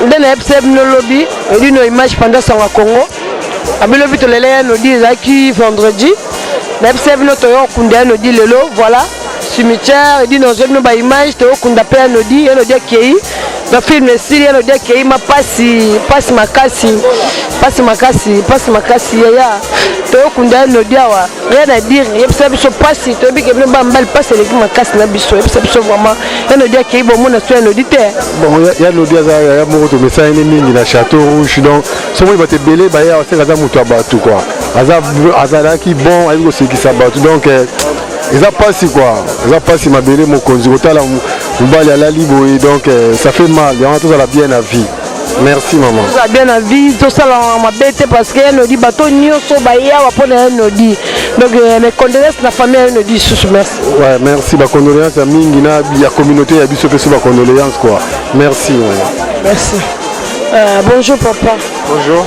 Ndene FCB no lobby, et une image pendant son Congo. Abilo vite le lait nous dit qui vendredi. La FCB no toyo kunda no dit lelo, voilà. Cimetière, et dit nos jeunes no image toyo kunda pe no dit et no dit qui. Le film est si no dit qui ma passe makasi ya. Toyo kunda no dit wa. Rien à dire, FCB so passe, toyo bi que no bambal passe les makasi na biso, FCB so vraiment. Et no dit qui bon mon so no dit te. Bon, il y a no dit ya ya mo to message ni mingi na Château Rouge donc so mo ba te belé ba ya c'est kaza muto abatu quoi. Azala qui bon avec aussi qui s'abattu donc ils a passé quoi. Ils a passé ma belé mon konzi kotala mbali à la libo et donc ça fait mal, il y a tout ça la bien à vie. Merci maman. Tout ça bien à vie, tout ça ma bête parce que nous dit bateau nyoso ba ya wa pona nous dit. Donc mes condoléances la famille nous dit sous merci. Ouais, merci ba condoléances à mingi na ya communauté ya biso peso ba condoléances quoi. Merci. Ouais. Merci. Bonjour papa. Bonjour.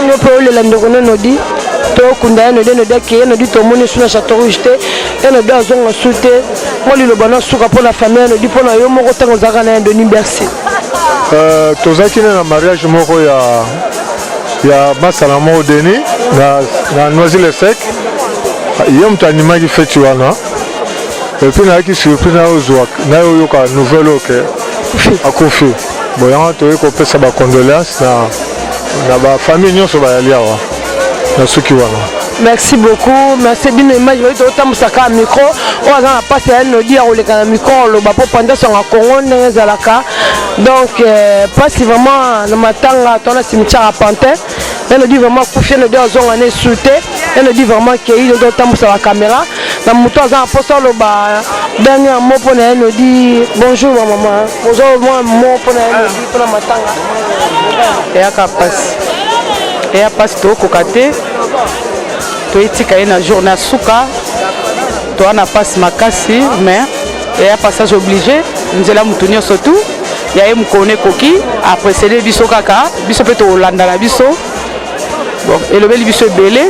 Nous pour le landrono nous dit to kunda no de no de ke no dit to moni sur Château Rouge te et no de zonga soute moi le bana suka pour la famille no dit pour na yo moko tango zaka na Denis merci. Tozaki na mariage moko ya basala mo Denis na Noisy-le-Sec. Yom tanima ki feti wana. Et puis na ki surprise na ozwa na yo ka nouvelle OK. Akufi. Bon ya to ko pesa ba condoléances na ba famille nyonso ba yalia wa. Na suki wana. Merci beaucoup. Merci d'une image de Tamusaka micro. On a passé un audio à le micro le bapo pendant son Congo nezalaka. Donc pas si vraiment le matin on a cimetière à Pantin. Elle nous dit vraiment coucher nos deux ans année sauté. Elle nous dit vraiment qu'il y a d'autres sur la caméra. Dans mon temps on a posté le bas dernier mot pour elle nous dit bonjour maman. Bonjour moi mot pour elle nous dit pour la matin. Et à passe. Et à passe to kokate. To etika na journée suka. To ana passe makasi mais et à passage obligé. Nous allons mutunyo surtout. Il y a un koné koki après c'est des biso kaka biso peut Hollanda la biso bon et le bel biso belé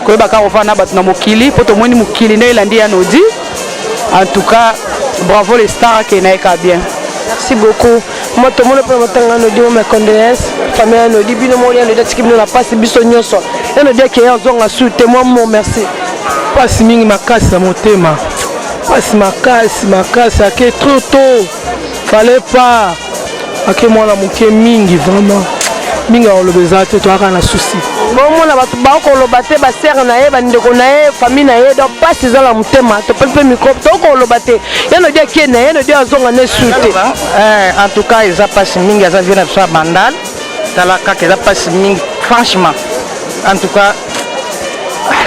ko baka ofana batna mokili poto moni mokili na ilandi ya nodi en tout cas bravo les stars qui naika bien merci beaucoup moi tout le monde peut m'entendre nodi mes condoléances famille nodi bino mo ya nodi tikibino la passe biso nyoso et nodi ki ya zonga soute moi mon merci passe mingi makasi na motema passe makasi ake trop tôt. Fallait pas que moi la moqué mingi vraiment minga on le bezate toi quand a souci bon moi la ba ko lo baté ba serre na e ba ndeko na e famille na e donc pas ces la mutema to pepe micro to ko lo baté ya no dia kena ya no dia zonga ne souté en tout cas ils a pas mingi ça vient de soit bandal tala ka que ça passe mingi franchement en tout cas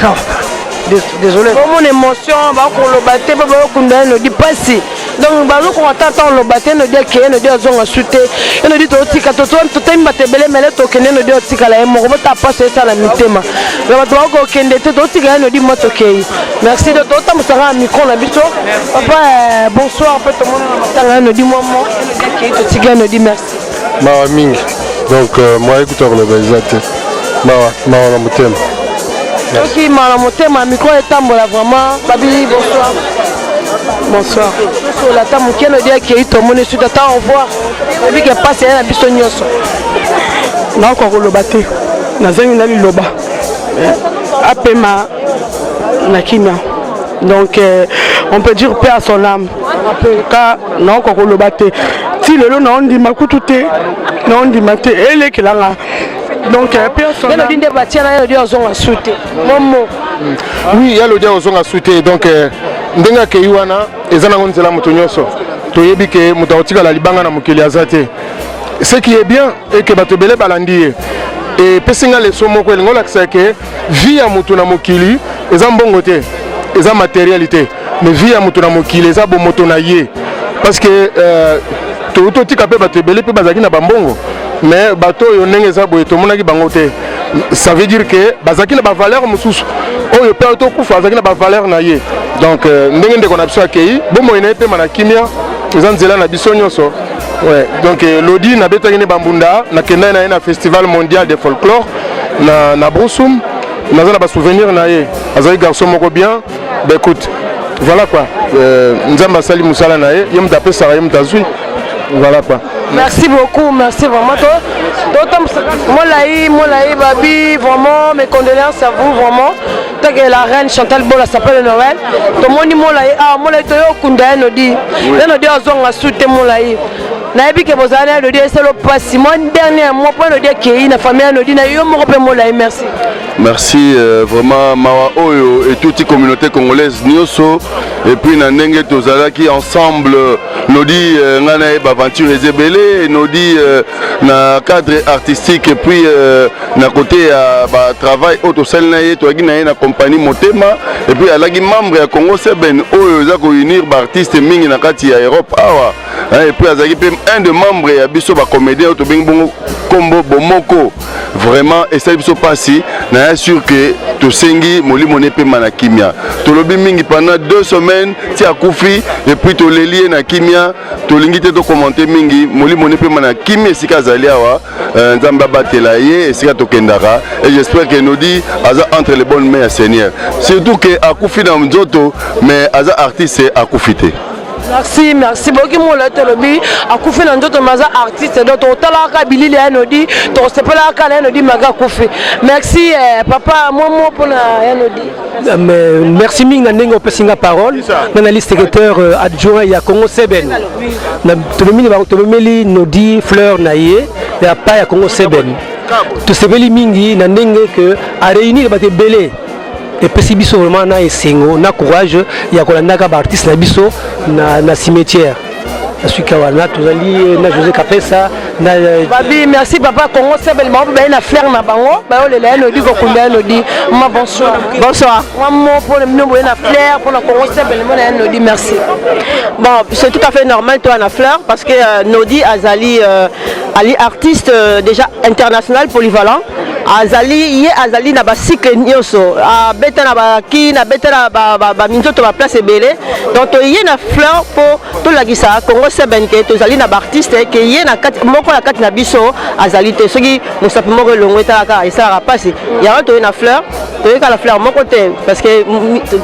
alors désolé bon mon émotion ba ko lo baté ba ko kunda no di passer donc bazo ko attend le baté no dia ke no dia zonga souté et no di to tika to temba te bele mele to kene no dia tika la mo ko ta passer ça la mitema ba to ko kende te to tika no di moto ke merci de to ta musara micro na biso papa bonsoir peut tout le monde matanga no di momo no dia ke to tika no di merci ma mingi donc moi écouteur le bazate ma na mutema ok ma mutema micro etambola vraiment babi bonsoir. Bonsoir. Sur la table, qui nous dit qu'il y a tout le monde suite à temps, au revoir. Et puis qu'il passe à la biso nyoso. Non, encore le bateau. Nazeng n'a eu le bas. Apema Nakina. Donc, on peut dire paix à son âme. Car non, encore le bateau. Si le long on dit ma couture, non, on dit ma thé, elle est qui l'a. Donc, paix à son âme. Il y a des bâtiments, il y a des gens à souhaiter. Oui, il y a des gens à souhaiter. Donc, ndenga ke yuana ezana ngonzela mutu nyoso toyebi ke mutaotika la libanga na mukili azate ce qui est bien et que bato belé balandi et pesinga les somo ko ngola ke vie ya mutu na mukili eza mbongo te eza matérialité mais vie ya mutu na mukili eza bo moto na ye parce que to tika pe bato belé pe bazaki na bambongo mais bato yo ndenge eza bo to monaki bango te ça veut dire que bazaki na ba valeur mususu o yo pe to kufa bazaki na ba valeur na ye. Donc, ndenge ndeko na biso akei bomo ina pe mana kimia ezanzela na biso nyonso ouais donc lodi na betaki ne bambunda na kenda na festival mondial de folklore na Brusum naza na ba souvenir na ye azali garçon moko bien bah écoute voilà quoi nzamba asali musala na ye mutu apesaka ye mutu azwi voilà quoi. Merci beaucoup, merci vraiment. Molaï, Babi, vraiment, mes condoléances à vous, vraiment. Tant que la reine Chantal Bola s'appelle Noël. Tout le monde Molaï, Molaï, tu es au Kunda, nous dit. Nous dit, on a soutenu Molaï. Naïbi que vous allez le dire, c'est le passé. Moi, dernier mois, pour le dire qu'il y a une famille, nous dit, Molaï, merci. Merci vraiment Mawa Oyo et toute la communauté congolaise Nyoso et puis Nandenge Tozalaki ensemble nous dit ngana aventure ezebele nous dit na cadre artistique et puis na côté travail auto selnaye to gina na compagnie Motema et puis alagi membre ya Congo Seben Oyo za ko unir ba artiste mingi na kati ya Europe awa et puis azaki un de membres ya biso ba comédien auto bing bongo Kombo Bomoko vraiment et ça biso passi na sûr que to sengi molimo nepe mana kimia to lobi mingi pendant 2 semaines ti akufi et puis to lelie na kimia to lingite to commenter mingi molimo nepe mana kimia sika zali awa nzamba batela ye et sika to kendaka et j'espère que nous dit aza entre les bonnes mains à Seigneur surtout que akufi na nzoto mais aza artiste akufite. Merci, merci beaucoup. Mon lobby a coupé dans d'autres artistes. Donc, on t'a la Billy et Nodi. Donc, c'est pas la canne Nodi Maga Koufé. Merci, papa. Moi, pour la Nodi. Merci Ming Nandengo Pessinga parole. Analyste secrétaire adjoint il y a Congo Seben. Tomeli Nodi Fleur Naye. Il y a pas Congo Seben. Tout ce beli Mingi Nandengue que a réuni les belé. Et puis biso vraiment na esengo na courage ya kolandaka ba artiste na biso na cimetière asuka wana tozali na José Kapesa na Babi merci papa Congo Sebel ma ba na fleur na bango ba olela no di ko kunda no di ma bonsoir moi pour le nombre na fleur pour la Congo Sebel mo na no di merci. Bon c'est tout à fait normal toi na fleur parce que Nodi Azali ali artiste déjà international polyvalent azali na ba cycle nyoso a beta na ba ki na beta na ba minzoto ba place ebele donc to yé na fleur pour to lagisa Congo Seben ke to zali na ba artiste ke yé na kat moko na kat na biso azali te soki mosapi moko longweta ka isa passe ya to na fleur to yé ka la fleur moko te parce que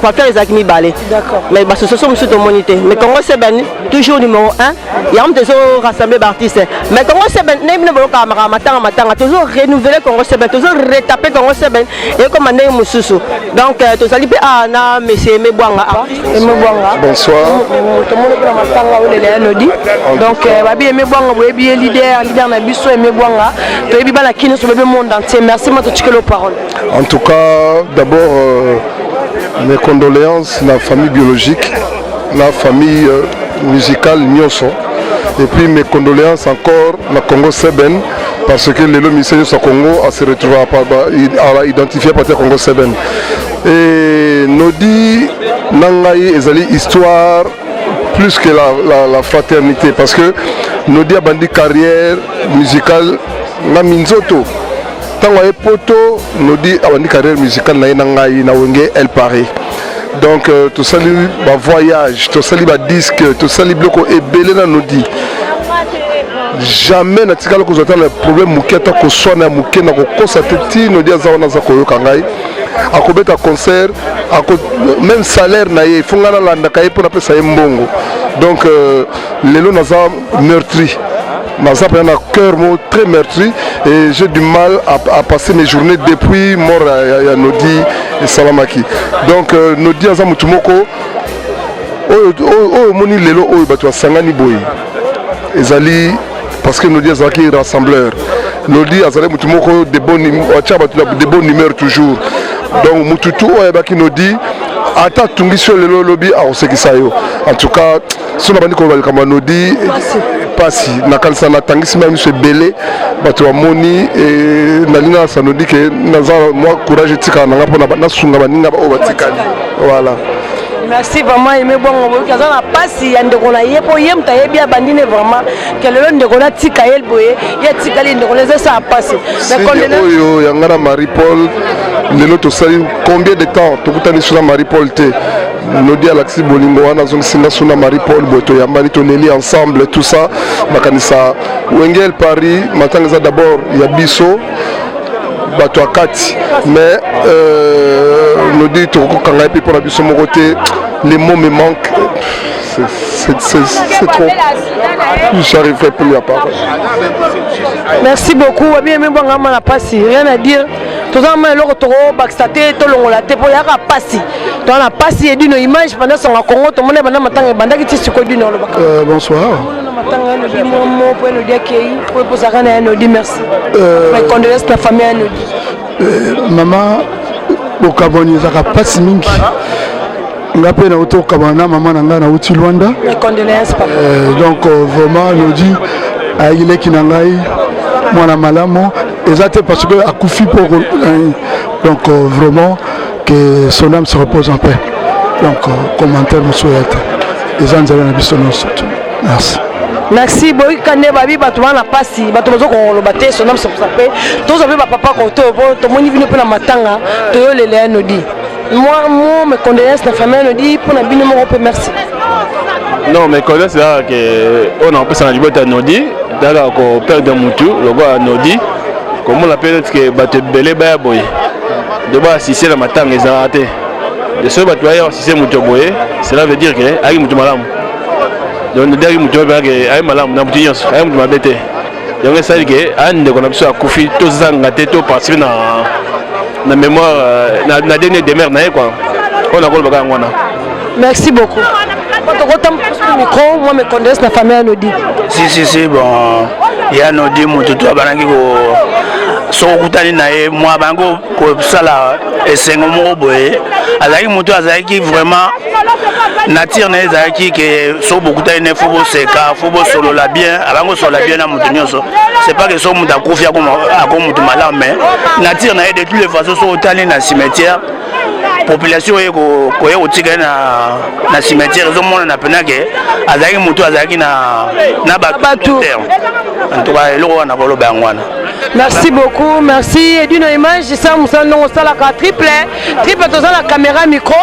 pa faire les akimi balé d'accord mais ba ce sont monsieur to monité mais Congo Seben toujours numéro 1 ya on te rassembler ba artiste mais Congo Seben ne bolo ka matanga toujours renouveler Congo Seben toujours retaper Congo Seben et comme Andé Moussousou. Donc, tous allez à na monsieur Mebouanga. Bonsoir. Donc, Babi Mebouanga, vous êtes leader na biso Mebouanga. Tu es bien la kine sur le monde entier. Merci moi de te la parole. En tout cas, d'abord mes condoléances à la famille biologique, la famille musicale Nyoso. Et puis mes condoléances encore à Congo Seben parce que le ministère du Congo a se retrouvé à identifier par Congo Seben. Et nous dit Nangaï ezali histoire plus que la fraternité parce que nous dit abandi carrière musicale na minzoto. Tango e poto nous dit abandi carrière musicale na Nangaï na wenge El Paris. Donc tout ça le voyage, tout ça le disque, tout ça le bloc et belé na nous dit jamais natikala ko zota le problème muketa ko sona mukena ko kosateti no dia zaona za koyo kangai akobeta concert même salaire na ye fungana landa kai pour pesa ye mbongo donc lelo naza meurtri naza pas un cœur très meurtri et j'ai du mal à passer mes journées depuis mort ya Nodi et Salamaki donc Nodi aza mutumoko o moni lelo o batwa sangani boy ezali parce que nous disons qu'il est rassembleur. Nous disons qu'il de bonnes humeurs toujours. Donc Mututu nous dit ata tungi sur le lobby à Osekisayo. En tout cas, si on a nous dit passi na kalsa na tangisi même ce belé bato moni et nalina ça nous dit que naza moi courage tika na ngapona na sunga baninga ba obatikali. Voilà. Merci vraiment aimé bon on va na passi yande kona yepo yem ta yebia bandine vraiment que le monde kona tika el boye ya tika li ndoko les ça passi mais quand oyo yangana Marie-Paul lelo to sali combien de temps to kutani sur Marie-Paul te nous dit Alexis Bolingo wana zone singa suna Marie-Paul boto yambani toneli ensemble tout ça makanisa Wengel Paris matanga d'abord ya biso bato akati mais nous dit to kanga epi pour biso mo côté les mots me manquent. C'est trop. Je n'arriverai plus à parler. Merci beaucoup. Bien, même on n'a pas si rien à dire. Tout ça, mais l'autre backstaté, tout le monde l'a pour y avoir pas si. Tu as pas si d'une image pendant son Congo, tout le monde est pendant matin, pendant que tu es sur quoi d'une heure. Bonsoir. Merci. Mes condoléances à la famille. Maman, au Gabon, il n'y a pas si mingi. nga pe na auto kabana maman na nga na uti Luanda. Mes condoléances papa. Donc vraiment nous dit aile ki na ngai mwana malamu ezate parce que akufi pour donc vraiment que son âme se repose en paix. Donc commentaire monsieur ete ezanzela na biso nyonso. Merci. Merci boy kande babi bato wana pasi bato bazo ko lobate son âme se repose en paix. Tous avez papa ko to moni vino pe na matanga to yo lele no di. Moi, mes condoléances à la famille nous dit pour la bien merci. Non, mes condoléances c'est que on a empêché la liberté à Nodi, d'ailleurs qu'on perd de Moutou, le gars à Nodi, comme on l'appelle que batte belé baya boy. De bas si c'est la matin les a ratés. De ce bateau si c'est Moutou boy, cela veut dire que aïe Moutou malam. Donc derrière Moutou boy aïe malam n'a plus yens, aïe Moutou mabete. Donc ça veut dire que un de qu'on a besoin à Koufi tous ça gâté tout participer na mémoire na dernier demeure na quoi on a kolba ngwana. Merci beaucoup. Micro moi me condoléances na famille Nodi. Si bon il y a Nodi mututu abanaki ko so kutani na ye moi bango ko sala esengo mo boye azaki mutu azaki vraiment nature na ezaki que so bokutani ne faut seka faut solo la bien abango solo la bien na mutu nyonso. C'est pas que so mutu akufia comme mutu malade mais nature na de toutes les façons so otani na cimetière population est ko otika na cimetière zo mona na penake azaki mutu azaki na batu en tout cas eloko wana bolo bangwana. Merci beaucoup, merci. Et d'une image, ça nous la triple dans la caméra micro.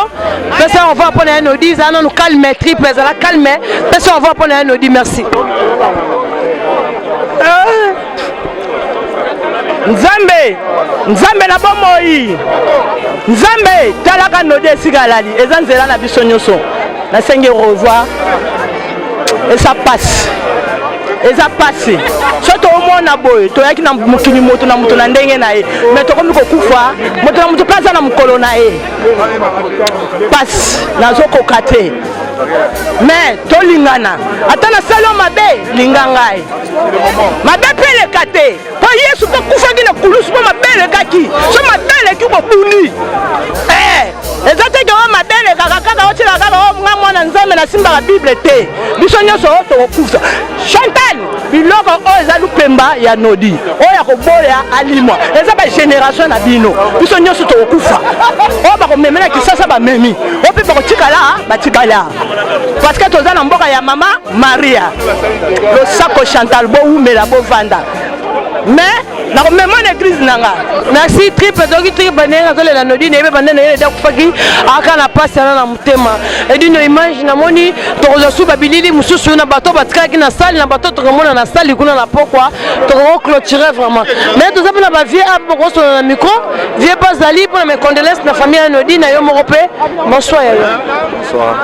Ça on va prendre un audi, ça nous calme, triple, ça la calme. Ça on va prendre un audi, merci. Nzambe na bomoi. Nzambe talaka nodi sigalali. Ezanzela na biso nyoso. Na senge revoir. Et ça passe. Et ça passe. Surtout au moins na boy, to yaki na mukini moto na muto na ndenge na ye. Mais to komi ko kufa, moto na muto plaza na mukolo na ye. Passe na zoko kate. Mais to lingana. Atana salo mabe lingangai. Mabe pele kate. Po Yesu to kufa gina kulusu po mabele kaki. So mabele ki ko buni. Ezate ke o mabele kaka otila kaka o mwana nzambe na simba la Bible te. Biso nyoso to kufa. Chantal biloko o ezalu pemba ya Nodi. O ya ko boya alimwa. Eza ba génération na bino. Biso nyoso to kufa. O ba ko memela kisasa ba memi. O pe ba ko tikala ba tikala. Parce que toza na mboka ya mama Maria. Le sako Chantal bo umela bo vanda. Mais na même église nanga. Merci triple donc triple nenga zole la Nodi nebe bandana yele da kufaki aka na passe na mutema. Et d'une image na moni tozo su babilili mususu na bato batika ki na salle na bato tokomona na salle kuna na pokwa to clôturer vraiment. Mais tout ça na ba vie a boko sur le micro, vie pas ali pour mes condoléances na famille Nodi na yo morope. Bonsoir. Bonsoir.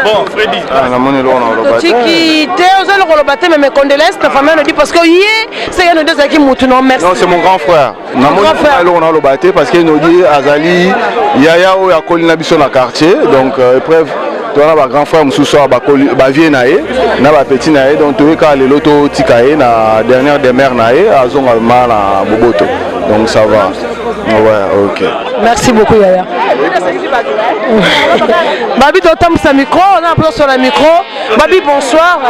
Bon, Freddy. Na moni lo na lo Tiki te ozalo ko lo batte mais mes condoléances na famille Nodi parce que hier c'est un deux qui mutu non merci. Non, c'est mon grand frère. Na moni lo na lo batte parce que Nodi azali yaya o ya kolina biso na quartier donc épreuve to na ba grand frère mususu ba vie na ye na ba petit na ye donc to ka le loto tikaye na dernière demeure na ye azonga na boboto donc ça va. Ouais, OK. Merci beaucoup Yaya. Babi totam sa micro, on a appelé sur le micro. Babi bonsoir.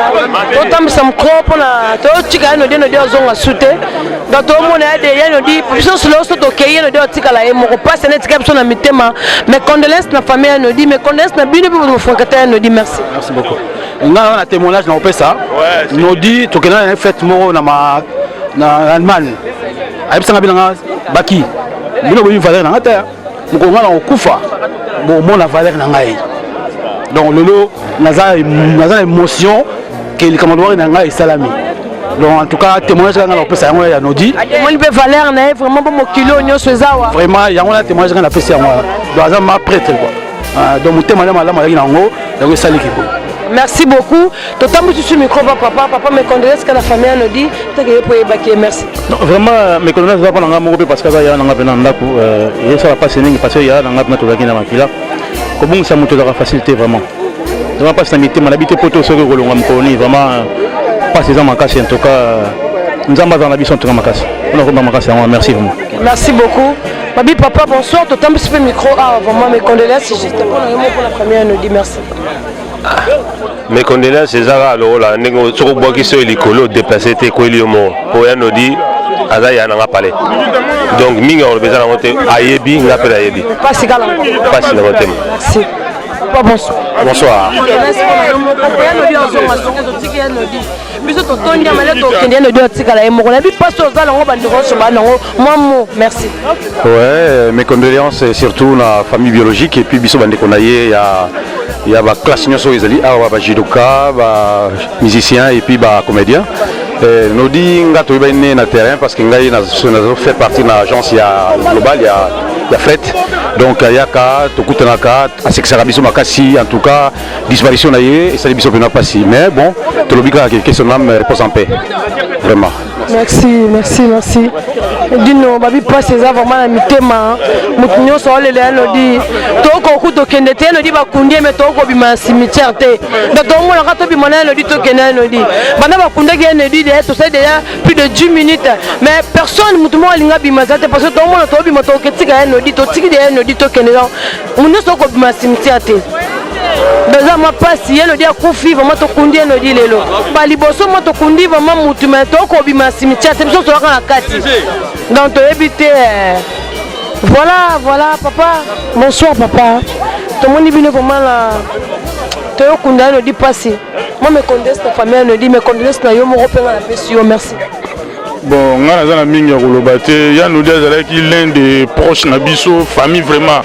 Totam sa micro pour la to tika no de zonga soute. Dans tout monde a des no di puisque sur le to keye no de tika la e mo passe net tika na mitema. Mes condoléances na famille no di, mes condoléances na bino pour frankata no di merci. Merci beaucoup. On a un témoignage na opesa. No di to kena na fête mo na Allemagne. Aibsanga bilanga baki. Bino ko valeur na ngata. Mukonga na okufa. Bon mon la valeur na ngai. Donc lolo naza émotion que le commandant na ngai salami. Donc en tout cas témoignage na opesa yango ya Nodi. Mon be valeur na vraiment bon kilo nyoso ezawa. Vraiment yango na témoignage na pesa yango. Doza ma prêtre quoi. donc motema na malamu azalaki nango yango esaliki boye. Merci beaucoup. Totambu sur le micro papa mes condoléances que la famille a dit que pour évacuer merci. Non vraiment mes condoléances va pas nanga moko parce que ya nanga pena ndako et ça va pas sengi parce que ya nanga pena tozaki na makila. Ko bon ça moto la facilité vraiment. Vraiment pas sanité mal habité poto soko kolonga mkoni vraiment pas ces hommes en casse en tout cas nzamba dans la biso en tout cas makasi. On a vraiment makasi merci vraiment. Merci beaucoup. Babi papa bonsoir totambu sur le micro vraiment mes condoléances juste pour la famille nous dit merci. Mes condoléances c'est ça alors là nego soko boki so likolo déplacer te ko eliomo po ya nodi aza ya nanga parler donc minga on besoin monter ayebi ngapela ayebi pas si galant pas si monter merci papa bonsoir bonsoir merci. Ouais, mes condoléances surtout la famille biologique et puis biso bande konaye il y a la classe nyoso ezali awa ba judoka ba musicien et puis ba comédien nous dit ngato ibane na terrain parce que ngai na fait partie de l'agence ya global ya fret donc yaka tokutanaka asekisaka biso makasi en tout cas disparition na ye esali biso pena pasi mais bon tolobika que son âme repose en paix vraiment. Merci. Dino babi passe ça vraiment na mitema mutunyo so le no di toko kuto kende te no di bakundi me toko bima cimetière te donc to mo la to bima no di to kende no di bana bakunde ke no di to c'est déjà plus de 10 minutes mais personne mutumo alinga bima za te parce que to mo to bima to ketika no di to tiki de no di to kende donc munyo so ko bima cimetière te Beza ma pasi yeno dia kufi vraiment to kundi no di lelo ba liboso mo to kundi vraiment mutu me to ko bima cimetière te biso to na kati donc to éviter voilà papa bonsoir papa to moni bino vraiment la to yo kunda no di pasi moi me condoléances ta famille no di me condoléances na yo mo repenga la pesi yo merci. Bon ngana za na mingi ya koloba te ya no dia zalaki l'un des proches na biso famille vraiment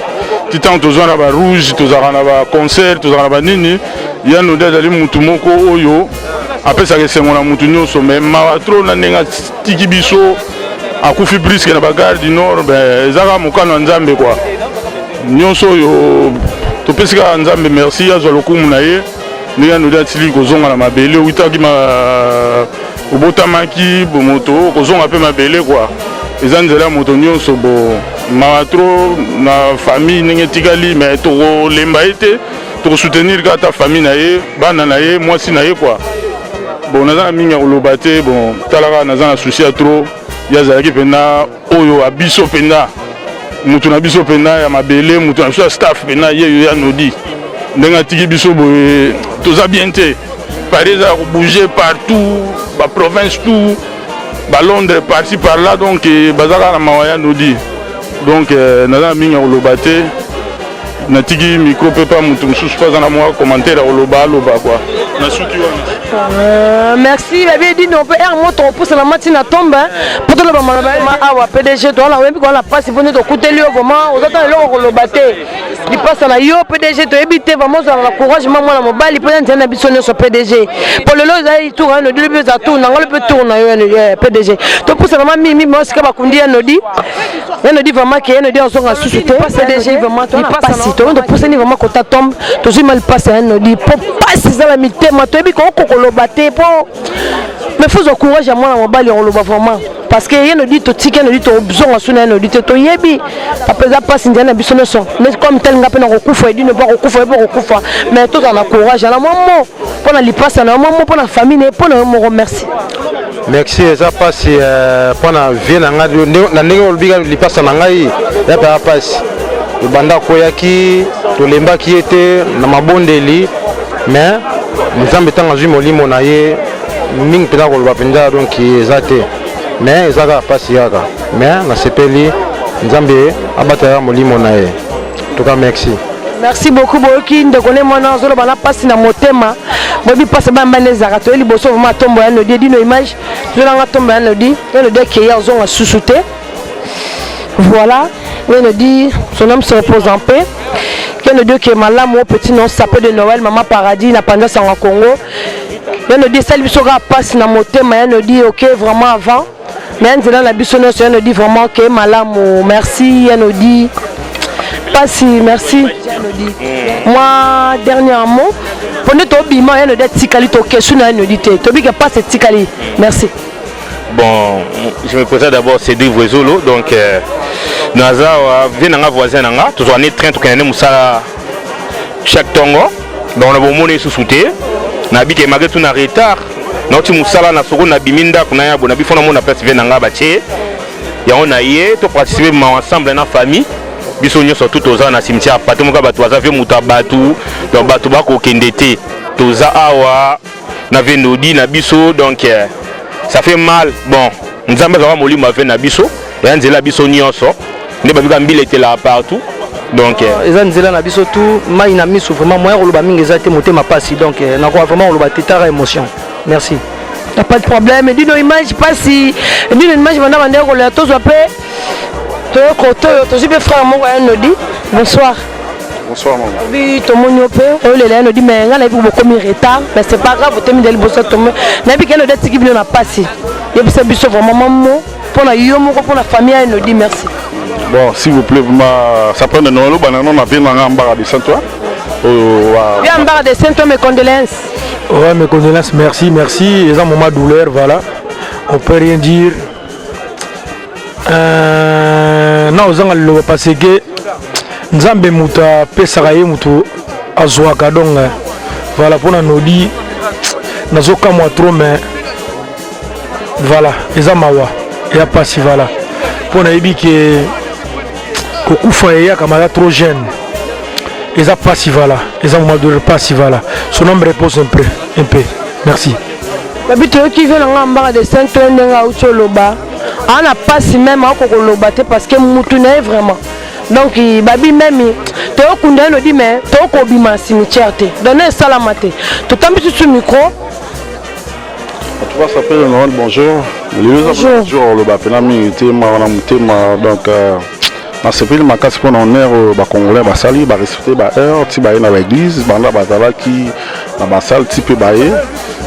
titan tozwa na ba rouge tozala na ba concert tozala na ba nini ya no dia zali mutu moko oyo apesa ke sengo na mutu nyonso mais mawa tro na nenga tiki biso akufi brisque na ba gare du nord ben ezaka mokano nzambe quoi nyonso oyo topesika nzambe merci azwa lokumu na ye ni ya no dia tili kozonga na mabele uitaki obotamaki bomoto kozonga pe mabele quoi eza nzela moto nyonso bo mawa tro na famille ndenge tikali mais tokolemba ye te tokosoutenir kaka ta famille na ye bana na ye mwasi na ye quoi bon naza na mingi ya koloba te bon talaka naza na souci ya tro ye azalaki mpena oyo abiso mpena motu na biso mpena ya mabele motu na biso ya staff mpena ye yo ya nodi ndenge atiki biso boye toza bien te paris eza kobouge partout baprovince tout Londres par-ci par-là donc bazaka na mawaya nodi donc naza na mingi ya koloba te natiki micro pe pa mutu mosusu mpo aza na mwa commentaire ya koloba aloba quoi nasuki wana merci babi di no pe er moto pousse na mati na tombe pour toloba ma awa PDG to la wembi ko la passe pour to kuteli yo vraiment ozata eloko koloba te di passe na yo PDG to ebite vraiment za la courage mama na mobali pe nzana na biso nyonso PDG pour le lo za tour no di le za tour na ngolo pe tour na yo PDG to pousse na mimi mo sika bakundi ya nodi vraiment que nodi ozonga susu te PDG vraiment to passe to pousse ni vraiment ko ta tombe to zima le passe nodi pour passe za la mitema to ebi ko koloba te po mais faut au courage à moi na mobali on le voit vraiment parce que yeno dit to tike no dit to besoin suna no dit to yebi apesa passe ndana biso no so mais comme tel ngape na kokufa edi ne pas kokufa mais tout en courage à la maman pour na lipasse na maman pour la famille ne pour na mo remercie merci ça passe pour na vie na ngadi na ndenge olbiga lipasse na ngai ya pa passe banda koyaki to lembaki ete na mabondeli mais nzambe tanga zwi molimo na ye mingi pena koloba mpenza donc eza te mais ezaka pasi yaka mais nasepeli nzambe abataka molimo na ye toka merci beaucoup boyoki ndekone mwana azoloba na pasi na motema bobi pasi bambana ezaka toyeli liboso vraimen atombo ya nodi dino image tozolanga tombo ya nodi akeya ozonga susu te voilà nodi son homme se repose en paix que Dieu qui est malade, mon petit nom sapé de Noël, maman paradis, n'a pas de sang en Congo. Il nous dit ça, il sera passé dans mon thème, il nous dit ok vraiment avant, mais il nous dit vraiment que malade, merci, il nous dit Passi, merci. Moi, dernièrement, pendant que tu as dit que Tikali, tu as dit que pas c'est Tikali. Merci. Bon, je me présente d'abord Cédric Voisolo, donc Naza vient dans voisin, tu as un train, tu as un chaque tongo, donc on a beau monnaie sous-souté, on a dit que malgré tout un retard, on a dit que na soko na biminda kuna bon na bifona mona place vient dans baché, ya on a yé, tu participer ensemble dans famille. Biso nyonso tout aux ans na cimetière pato moka bato azave muta batu donc bato bako kendete toza awa na venodi na biso donc ça fait mal bon nzamba za molimo ave na biso ya nzela biso nyonso ne babika mbile était là partout donc eza nzela na biso tout mai na miso vraiment moyen koloba mingi eza te motema pasi donc na ko vraiment koloba tetara émotion merci. Y a pas de problème dis nos images pas si dis une image banda banda ko la to zo pe to suis frère mon Nodi. Bonsoir. Bonsoir maman. Oui, tout le monde peut. On le dit mais on a beaucoup de retard, mais c'est pas grave, tu me dis bonsoir tout le monde. N'a pas qu'elle qui vient n'a passé. Et puis c'est biso vraiment maman pour la yomo pour la famille elle nous dit merci. Bon, s'il vous plaît, ça prend de nous banana on a vu en barre de Saint-Ouen. Bien en barre de Saint-Ouen mes condoléances. Ouais, mes condoléances, merci. Les un moment douleur, voilà. On peut rien dire. Non, vous parce que Nzambe muta pesaraye mutu azwaka donc voilà pour nous dire nazoka moi trop mais voilà les amawa et a pas si voilà pour na yebi que kokufa ya kamara trop jeune les a pas si voilà les a moment de pas si voilà son nom repose un peu merci babito qui veut ngamba de Saint-Ouen nga ucholoba ana pas si même akokoloba te parce que mutu na vraiment. Donc, babi même, tu as un dit mais tu as un cimetière. Donnez ça la maté. Tu as un petit micro. Tu vas s'appeler Noël, bonjour. Bonjour, le bapelami était donc dans ce pays, ma casse pour l'honneur, les Congolais, les Sali, les respecter, les heures, les bailler dans l'église, les bandits qui dans la salle, type bailler.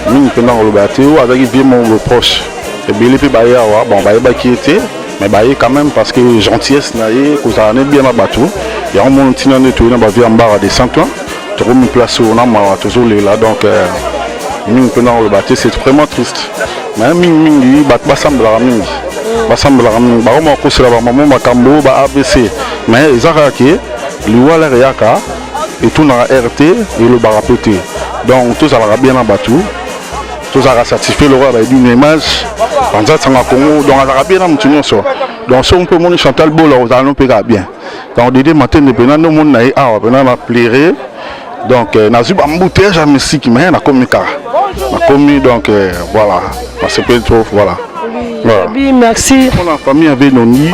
Nous, pendant le bateau, avec bien mon reproche. Et bien, les bailler, bon, bailler qui était. Mais bah, quand même parce que gentillesse que ça en est bien à bateau. Il y a un monde qui est tout en barre de Saint-Ouen. Tu as une place où on a toujours là. Donc, nous prenons le bateau, c'est vraiment triste. Mais mingi, bah semble la mingi. Bah semble la mingi. Bah on a couché là, maman m'a cambo, bah ABC. Mais ils ont raqué, l'oual réaka et tout dans la RT et le barapété. Donc tout ça va bien à bateau. Tout ça va satisfaire le roi d'une image. Donc ça va bien à mon so. Donc si on peut monter Chantal Beau là, on va bien. Donc dès matin de pendant nous monde naï ah pendant la plaire. Donc na zuba embouteillage à musique mais na comme car. Na comme donc voilà. Parce que trop voilà. Oui, merci. Pour la famille avec Noni,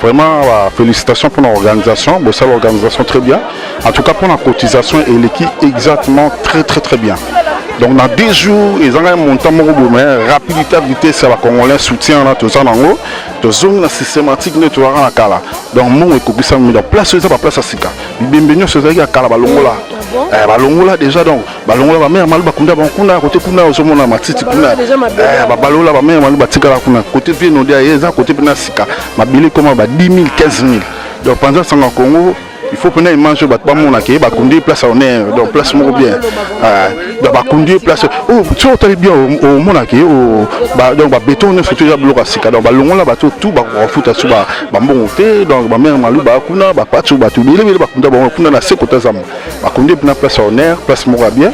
vraiment félicitations pour l'organisation. Bon ça l'organisation très bien. En tout cas pour la cotisation et l'équipe exactement très bien. Donc dans 10 jours, ils ont un montant mais rapidité, vitesse, ça va Congolais soutien là tout ça dans haut. De zone systématique ne tourne à Kala. Donc mon écoute ça me place ça pas place à Sika. Bienvenue sur ça Kala balongola. Balongola déjà donc balongola ba mère mal ba kunda ba kuna côté kuna au mona matiti kuna. Ba balola ba mère mal ba tikala kuna côté vie no dia yeza côté bina Sika. Ma bili comment ba 10 000 15 000. Donc pendant ça en Congo il faut prendre une manche de bâtiment qui conduire place en air donc place mon bien donc conduire place oh tu entends bien au monaki donc béton ne fait déjà bloqué à donc ballon là bateau tout foot sur monter donc ba mère malou ba kuna ba pas tout bateau il est ba kunda ba kuna na sekota zam ba conduire place en air place mon bien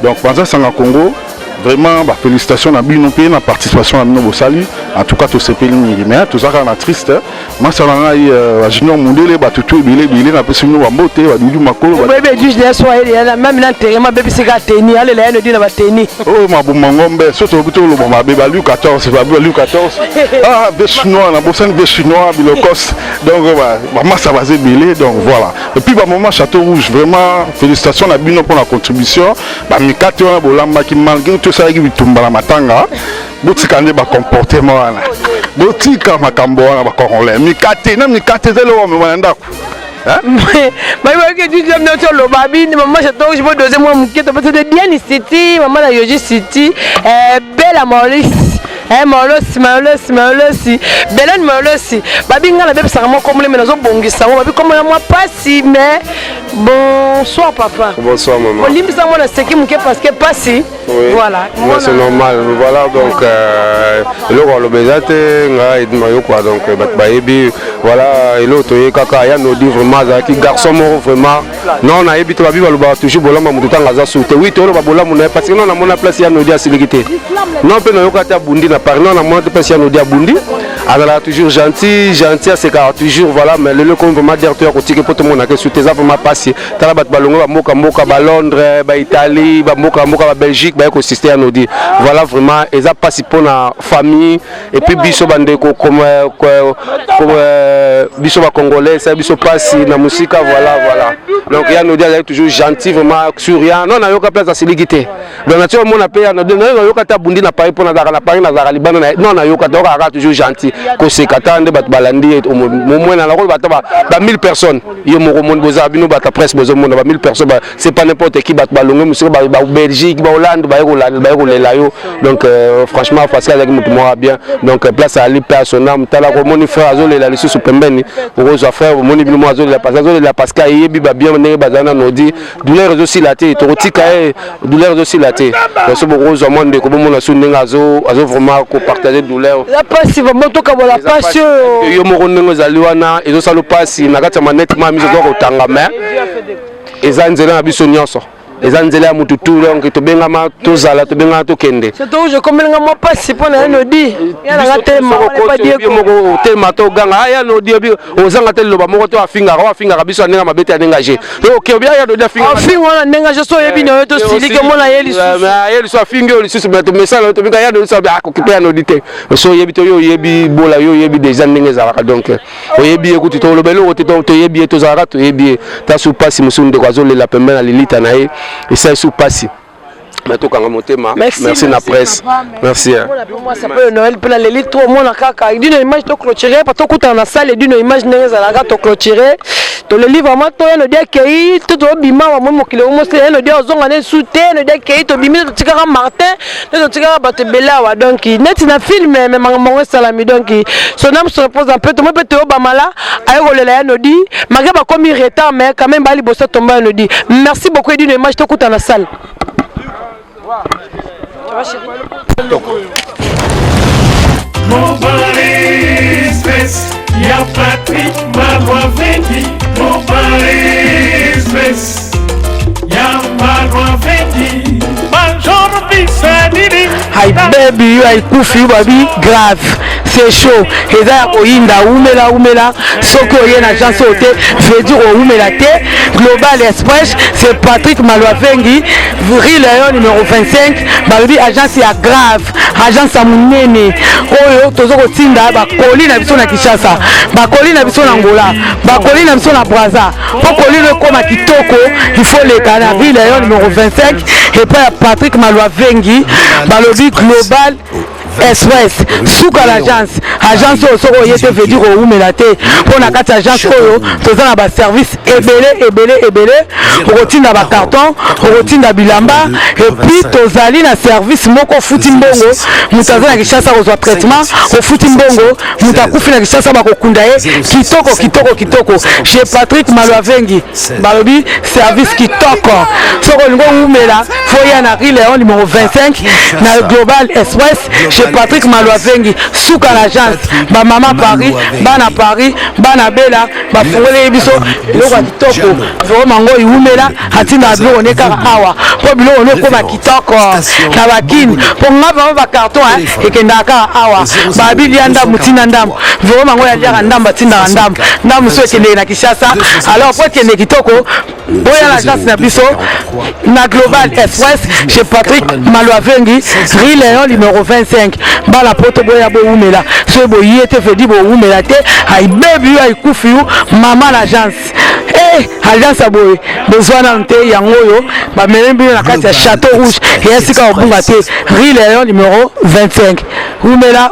donc pendant ça en Congo vraiment félicitations à Bino Pays la participation à Bino Sali en tout cas tout ce pays mais tout ça on a triste moi ça là junior mondial ba tout bilé na pesi no mbote ba dudu makolo ba bébé juge de soirée même l'enterrement bébé c'est gâteni allez là ne dit na ba teni oh ma bomba ngombe surtout buto lo ba bébé Louis 14 ba Louis 14 ah des chinois na bossen des chinois bilokos donc ba massa va bilé donc voilà et puis ba moment Château Rouge vraiment félicitations à Bino pour la contribution ba mikate na bolamba qui malgré tout ça qui bitumba la matanga botika ne ba comportement wana botika makambo wana ba Congolais mikate na mikate zelo me wana ndako mais que tu dis notre le babi maman Château Rouge deuxième mois mukete parce que bien city maman la Yoji city belle à Maurice Maolosi Belen Maolosi babinga na bebisaka moko moleme nazobongisa ngo babi komona mwa pasi mais bonsoir papa. Bonsoir maman. Olimbisa mona seki muke parce que pasi voilà. C'est normal. Voilà donc le rôle bezate nga idmayo quoi donc bayebi voilà elo toye kaka ya no dit vraiment qui garçon moko vraiment non na yebi to babi baloba toujours bolamba mutu tanga za soute oui to ba bolamu na parce que non na mona place ya no dit asilekité non pe no yokata bundi na par non na mona place ya no dit bundi alors toujours gentil à ses caractères toujours voilà mais le comme vraiment dire to ko tike poto mona ke soute za vraiment passer tala bat balongo ba moka ba Londres ba Italie ba moka ba Belgique ba écosystème à nous dire voilà vraiment et ça passe pour la famille et puis biso bande comme biso ba congolais ça biso passe na musique voilà donc il y a nous dire toujours gentil vraiment souriant non na yoka place à siligité donc nature mon appel na yoka ta bundi na Paris pour na Paris na Zara Liban non na yoka toujours gentil ko se katande bat balandi au moins na la ba 1000 personnes yo mo monde boza bino ba ta presse bozo monde ba 1000 personnes c'est pas n'importe qui bat balongo musique ba Belgique ba Hollande ba donc franchement parce qu'avec moi bien donc place à l'hypersonam tala ko moni frère azole la lisu pembeni ozo frère moni bino mo azole la parce que yebi ba bien ne bazana nodi douleur aussi la té to tika douleur aussi la té donc ce bozo monde ko mo na suninga azo vraiment ko partager douleur la passe vraiment to ka la passe yo mo ngo zaliwana ezo salo passe na kata manette ma mizo ko tanga mais ezanzela na biso nyonso ezanzela mutu tout donc to benga ma to zala to benga to kende c'est tout je comme nga mo passe pour na no di ya na tema pas dire ko mo tema to ganga ya no di ozanga telo ba moko to afinga biso nenga mabete aningaje OK bien ya do da finga afinga na nengaje so yebi no to silike mo na yeli so afinga yo lisu to mesala to benga ya do so ba ko kipe no dite so yebi to yo yebi bola yo yebi des anninga za donc oyebi ekuti to lobelo to yebi to za to yebi ta su passe musunde kwa zole la pembena lilita na ye et ça sous passe mais tout quand motema merci la presse merci moi ça peut Noël pour l'élite trop mon kaka d'une image to clôturer pas to kuta na salle d'une image neza la to clôturer to le livre vraiment to no dia kei to bima wa mo kilo mo se no dia ozonga ne soute no dia kei to bimi to tikara Martin to tikara bato belawa donc net na film mais mango salami donc son âme se repose un peu to mo peut to bamala ay rolela no di magaba comme retard mais quand même bali bossa tomba no di merci beaucoup d'une image to kuta na salle. Mon balai stress, y'a Patrick Malois Vendi. Mon balai stress, y'a Malois Vendi. Major Bissadini. Hi baby, I kufi baby grave. C'est chaud. Et ça oyinda umela soko yena chance ote veut dire umela te Global Express c'est Patrick Malois Vengi Lion numéro 25 baby agence ya grave agence ya munene oyo tozoko tinda ba koli na biso na Kinshasa ba koli na biso na Angola ba koli na biso na Brazza po koli le koma kitoko il faut le kana Lion numéro 25 et pas Patrick Malois Vengi balobi Global Express souka l'agence soko yete veut dire umela te pour na kati agence oyo tozana ba service ebele rotina ba carton rotina bilamba et puis tozali na service moko futi mbongo mutaza na Kinshasa kozwa traitement au futi mbongo mutakufi na Kinshasa bakokunda ye kitoko chez Patrick Malois Vengi balobi service kitoko soko lingo umela foya na Lion numéro 25 na Global Express chez Patrick Malois Vengi souka l'agence ba mama Paris bana bela ba fungole biso loko kitoko vraiment ngo iumela hatina bilo oneka awa po bilo oneko ba kitoko na bakini po ngava ba carton ekendaka awa ba bilianda mutina ndam vraiment ngo ya ndamba tinda ndam so ekende na Kinshasa alors po ekende kitoko boya l'agence na biso na Global Express chez Patrick Malois Vengi Lion numéro 25 bala poto boya bo umela so bo yete fedi bo umela te ay baby ay kufiu mama l'agence agence aboye besoin nante yangoyo ba melembi na kati ya Château Rouge et ainsi ka obunga te Lion numéro 25 umela